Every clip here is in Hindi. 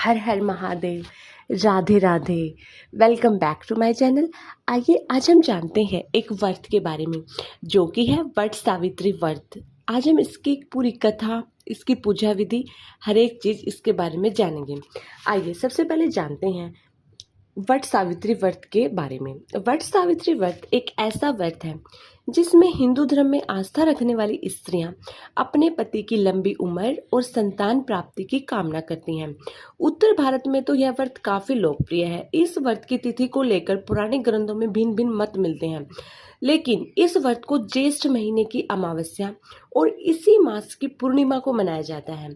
हर हर Mahadev. Radhe Radhe. Welcome back to my channel. आइए आज हम जानते हैं एक व्रत के बारे में जो कि है वट सावित्री व्रत। आज हम इसकी पूरी कथा, इसकी पूजा विधि, हर एक चीज़ इसके बारे में जानेंगे। आइए सबसे पहले जानते हैं वट सावित्री व्रत के बारे में। वट सावित्री व्रत एक ऐसा व्रत है जिसमें हिंदू धर्म में आस्था रखने वाली स्त्रियां अपने पति की लंबी उम्र और संतान प्राप्ति की कामना करती हैं। उत्तर भारत में तो यह व्रत काफी लोकप्रिय है। इस व्रत की तिथि को लेकर पुराने ग्रंथों में भिन्न भिन्न मत मिलते हैं, लेकिन इस व्रत को ज्येष्ठ महीने की अमावस्या और इसी मास की पूर्णिमा को मनाया जाता है।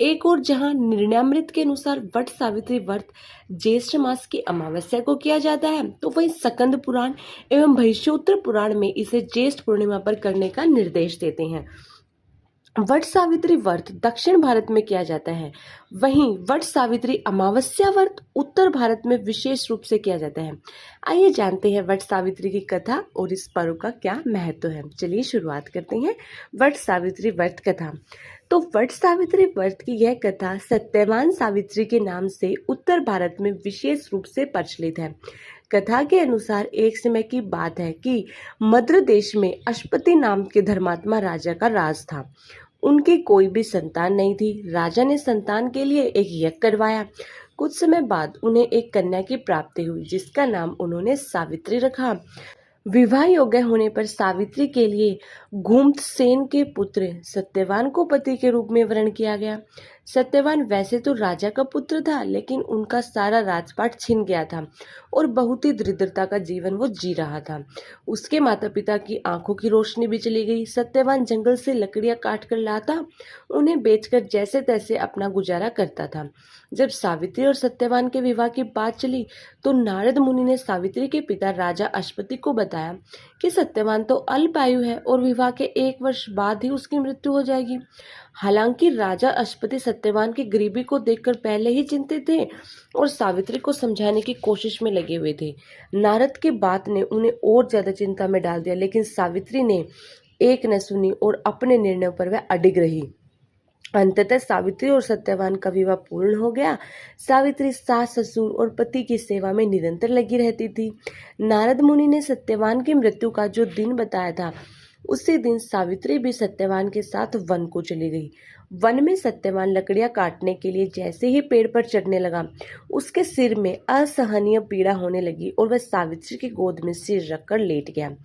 एक और जहां निर्णयामृत के अनुसार वट सावित्री व्रत ज्येष्ठ मास की अमावस्या को किया जाता है, तो वहीं स्कंद पुराण एवं भविष्योत्तर पुराण में इसे ज्येष्ठ पूर्णिमा पर करने का निर्देश देते हैं। वट सावित्री व्रत दक्षिण भारत में किया जाता है, वहीं वट सावित्री अमावस्या व्रत उत्तर भारत में विशेष रूप से किया जाता है। आइए जानते हैं वट सावित्री की कथा और इस पर्व का क्या महत्व है। चलिए शुरुआत करते हैं वट सावित्री व्रत कथा। तो वट सावित्री व्रत की यह कथा सत्यवान सावित्री के नाम से उत्तर भारत में विशेष रूप से प्रचलित है। कथा के अनुसार एक समय की बात है कि मद्र देश में अश्वति नाम के धर्मात्मा राजा का राज था। उनकी कोई भी संतान नहीं थी। राजा ने संतान के लिए एक यज्ञ करवाया। कुछ समय बाद उन्हें एक कन्या की प्राप्ति हुई जिसका नाम उन्होंने सावित्री रखा। विवाह योग्य होने पर सावित्री के लिए घुमतसेन के पुत्र सत्यवान को पति के रूप में वरण किया गया। सत्यवान वैसे तो राजा का पुत्र था, लेकिन उनका सारा राजपाट छिन गया था और बहुत ही दरिद्रता का जीवन वो जी रहा था। उसके माता पिता की आंखों की रोशनी भी चली गई। सत्यवान जंगल से लकड़ियां काट कर लाता, उन्हें बेचकर जैसे तैसे अपना गुजारा करता था। जब सावित्री और सत्यवान के विवाह की बात चली तो नारद मुनि ने सावित्री के पिता राजा अश्वति को बताया कि सत्यवान तो अल्पायु है और विवाह के 1 वर्ष बाद ही उसकी मृत्यु हो जाएगी। हालांकि राजा अश्वति सत्यवान की गरीबी को देखकर पहले ही चिंतित थे और सावित्री को समझाने की कोशिश में लगे हुए थे। नारद की बात ने उन्हें और ज्यादा चिंता में डाल दिया, लेकिन सावित्री ने एक न सुनी और अपने निर्णय पर वह अडिग रही। अंततः सावित्री और सत्यवान का विवाह पूर्ण हो गया। सावित्री सास ससुर और पति की सेवा में निरंतर लगी रहती थी। नारद मुनि ने सत्यवान की मृत्यु का जो दिन बताया था, उसी दिन सावित्री भी सत्यवान के साथ वन को चली गई। वन में सत्यवान लकड़ियां काटने के लिए जैसे ही पेड़ पर चढ़ने लगा, उसके सिर में असहनीय पीड़ा होने लगी और वह सावित्री की गोद में सिर रखकर लेट गया।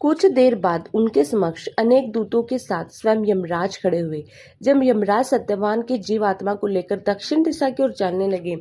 कुछ देर बाद उनके समक्ष अनेक दूतों के साथ स्वयं यमराज खड़े हुए। जब यमराज सत्यवान की जीवात्मा को लेकर दक्षिण दिशा की ओर चलने लगे,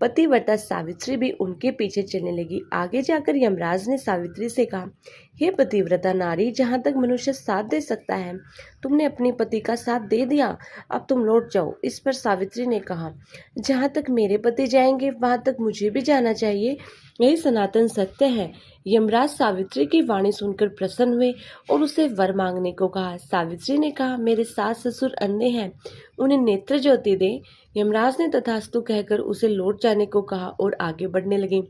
पतिव्रता सावित्री भी उनके पीछे चलने लगी। आगे जाकर यमराज ने सावित्री से कहा, हे पतिव्रता नारी, जहाँ तक मनुष्य साथ दे सकता है तुमने अपने पति का साथ दे दिया, अब तुम लौट जाओ। इस पर सावित्री ने कहा, जहाँ तक मेरे पति जाएंगे वहाँ तक मुझे भी जाना चाहिए, यही सनातन सत्य है। यमराज सावित्री की वाणी सुनकर प्रसन्न हुए और उसे वर मांगने को कहा। सावित्री ने कहा, मेरे सास ससुर अंधे हैं, उन्हें नेत्र ज्योति दे। यमराज ने तथास्तु कहकर उसे लौट जाने को कहा और आगे बढ़ने लगे,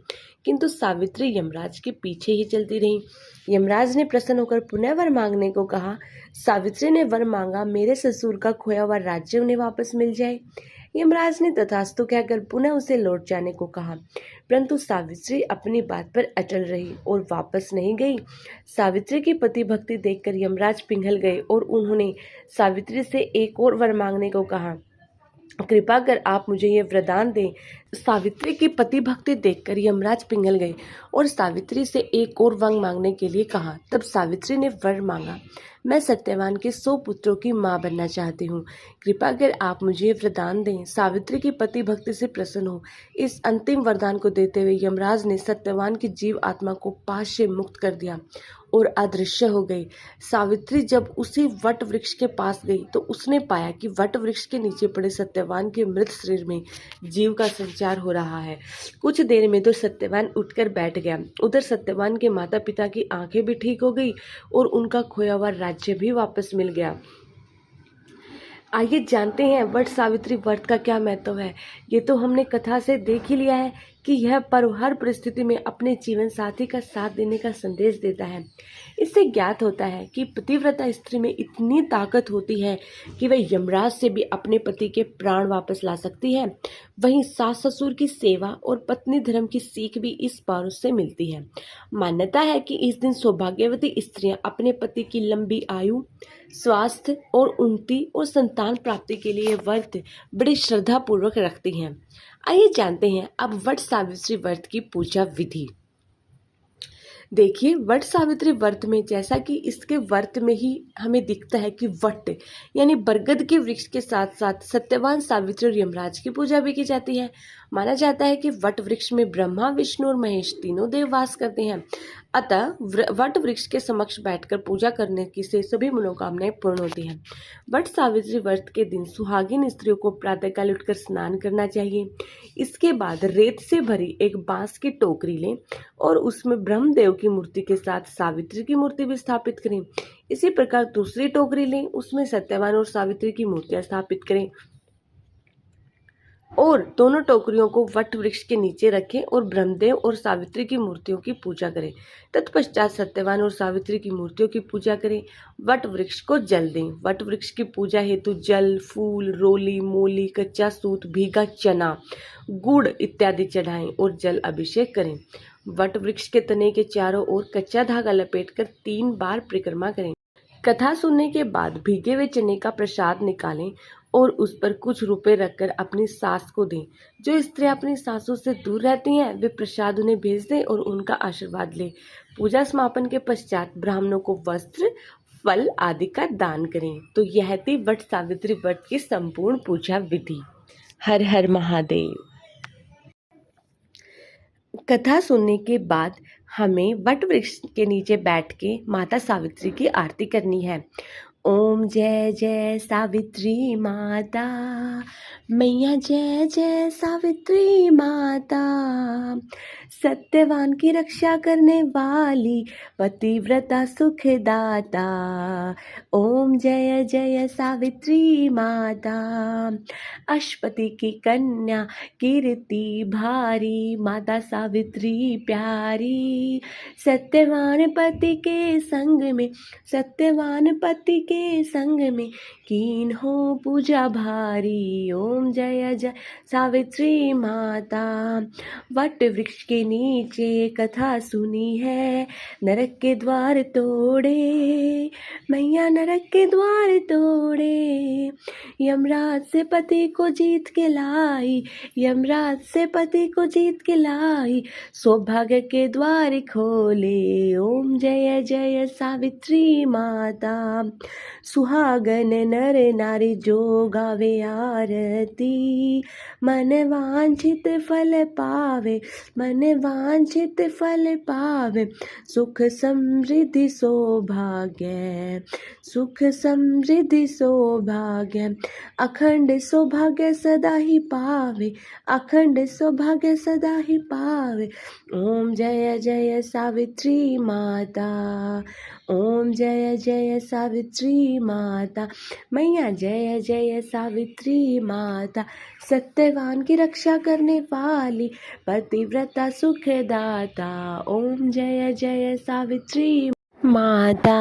किंतु सावित्री यमराज के पीछे ही चलती रही। यमराज ने प्रसन्न होकर पुनः वर मांगने को कहा। सावित्री ने वर मांगा, मेरे ससुर का खोया हुआ राज्य उन्हें वापस मिल जाए। यमराज ने तथास्तु कहकर पुनः उसे लौट जाने को कहा, परंतु सावित्री अपनी बात पर अटल रही और वापस नहीं गई। सावित्री की पति भक्ति देखकर यमराज पिघल गए और उन्होंने सावित्री से एक और वर मांगने को कहा, कृपा कर आप मुझे ये वरदान दें। सावित्री की पति भक्ति देखकर यमराज पिघल गए और सावित्री से एक और वर मांगने के लिए कहा। तब सावित्री ने वर मांगा, मैं सत्यवान के 100 पुत्रों की मां बनना चाहती हूँ, कृपा कर आप मुझे ये वरदान दें। सावित्री की पति भक्ति से प्रसन्न हो इस अंतिम वरदान को देते हुए यमराज ने सत्यवान की जीव आत्मा को पाश से मुक्त कर दिया और अदृश्य हो गई। सावित्री जब उसी वट वृक्ष के पास गई तो उसने पाया कि वट वृक्ष के नीचे पड़े सत्यवान के मृत शरीर में जीव का संचार हो रहा है। कुछ देर में तो सत्यवान उठकर बैठ गया। उधर सत्यवान के माता पिता की आंखें भी ठीक हो गई और उनका खोया हुआ राज्य भी वापस मिल गया। आइए जानते हैं वट सावित्री व्रत का क्या महत्व है। ये तो हमने कथा से देख ही लिया है कि यह पर्व हर परिस्थिति में अपने जीवन साथी का साथ देने का संदेश देता है। इससे ज्ञात होता है कि पतिव्रता स्त्री में इतनी ताकत होती है कि वह यमराज से भी अपने पति के प्राण वापस ला सकती है। वहीं सास ससुर की सेवा और पत्नी धर्म की सीख भी इस पर्व से मिलती है। मान्यता है कि इस दिन सौभाग्यवती स्त्रियां अपने पति की लंबी आयु, स्वास्थ्य और उन्नति और संतान प्राप्ति के लिए व्रत बड़ी श्रद्धा पूर्वक रखती हैं। आइए जानते हैं अब वट सावित्री व्रत की पूजा विधि। देखिए, वट सावित्री व्रत में जैसा कि इसके व्रत में ही हमें दिखता है कि वट यानी बरगद के वृक्ष के साथ साथ सत्यवान, सावित्री और यमराज की पूजा भी की जाती है। माना जाता है कि वट वृक्ष में ब्रह्मा, विष्णु और महेश तीनों देव वास करते हैं। अतः वट वृक्ष के समक्ष बैठकर पूजा करने की से सभी मनोकामनाएं पूर्ण होती हैं। वट सावित्री व्रत के दिन सुहागिन स्त्रियों को प्रातःकाल उठकर स्नान करना चाहिए। इसके बाद रेत से भरी एक बांस की टोकरी लें और उसमें ब्रह्मदेव की मूर्ति के साथ सावित्री की मूर्ति भी स्थापित करें। इसी प्रकार दूसरी टोकरी लें, उसमें सत्यवान और सावित्री की मूर्तियां स्थापित करें और दोनों टोकरियों को वट वृक्ष के नीचे रखें और ब्रह्मदेव और सावित्री की मूर्तियों की पूजा करें। तत्पश्चात सत्यवान और सावित्री की मूर्तियों की पूजा करें। वट वृक्ष को जल दें। वट वृक्ष की पूजा हेतु जल, फूल, रोली, मोली, कच्चा सूत, भीगा चना, गुड़ इत्यादि चढ़ाएं और जल अभिषेक करें। वट वृक्ष के तने के चारों ओर कच्चा धागा लपेटकर 3 बार परिक्रमा करें। कथा सुनने के बाद भीगे हुए चने का प्रसाद निकालें और उस पर कुछ रुपए रखकर अपनी सास को दें। जो स्त्रियां अपनी सासों से दूर रहती हैं वे प्रसाद उन्हें भेज दें और उनका आशीर्वाद लें। पूजा समापन के पश्चात ब्राह्मणों को वस्त्र, फल आदि का दान करें। तो यह थी वट सावित्री व्रत की संपूर्ण पूजा विधि। हर हर महादेव। कथा सुनने के बाद हमें वट वृक्ष के नीचे बैठ के माता सावित्री की आरती करनी है। ओम जय जय सावित्री माता, मैया जय जय सावित्री माता, सत्यवान की रक्षा करने वाली, पतिव्रता सुखदाता। ओम जय जय सावित्री माता, अश्वति की कन्या कीर्ति भारी, माता सावित्री प्यारी, सत्यवान पति के संग में, सत्यवान पति के संग में, कीन हो पूजा भारी। ओम जय जय सावित्री माता। वट वृक्ष के नीचे कथा सुनी है, नरक के द्वार तोड़े, मैया नरक के द्वार तोड़े, यमराज से पति को जीत के लाई, यमराज से पति को जीत के लाई, सौभाग्य के द्वार खोले। ओम जय जय सावित्री माता। सुहागन नर नारी जो गावे आरती, मन वांछित फल पावे, मन वांछित फल पावे, सुख समृद्धि सौभाग्य, सुख समृद्धि सौभाग्य, अखंड सौभाग्य सदा ही पावे, अखंड सौभाग्य सदा ही पावे। ओम जय जय सावित्री माता, ओम जय जय सावित्री माता, मैया जय जय सावित्री माता, सत्यवान की रक्षा करने वाली, पतिव्रता सुखदाता। ओम जय जय सावित्री माता।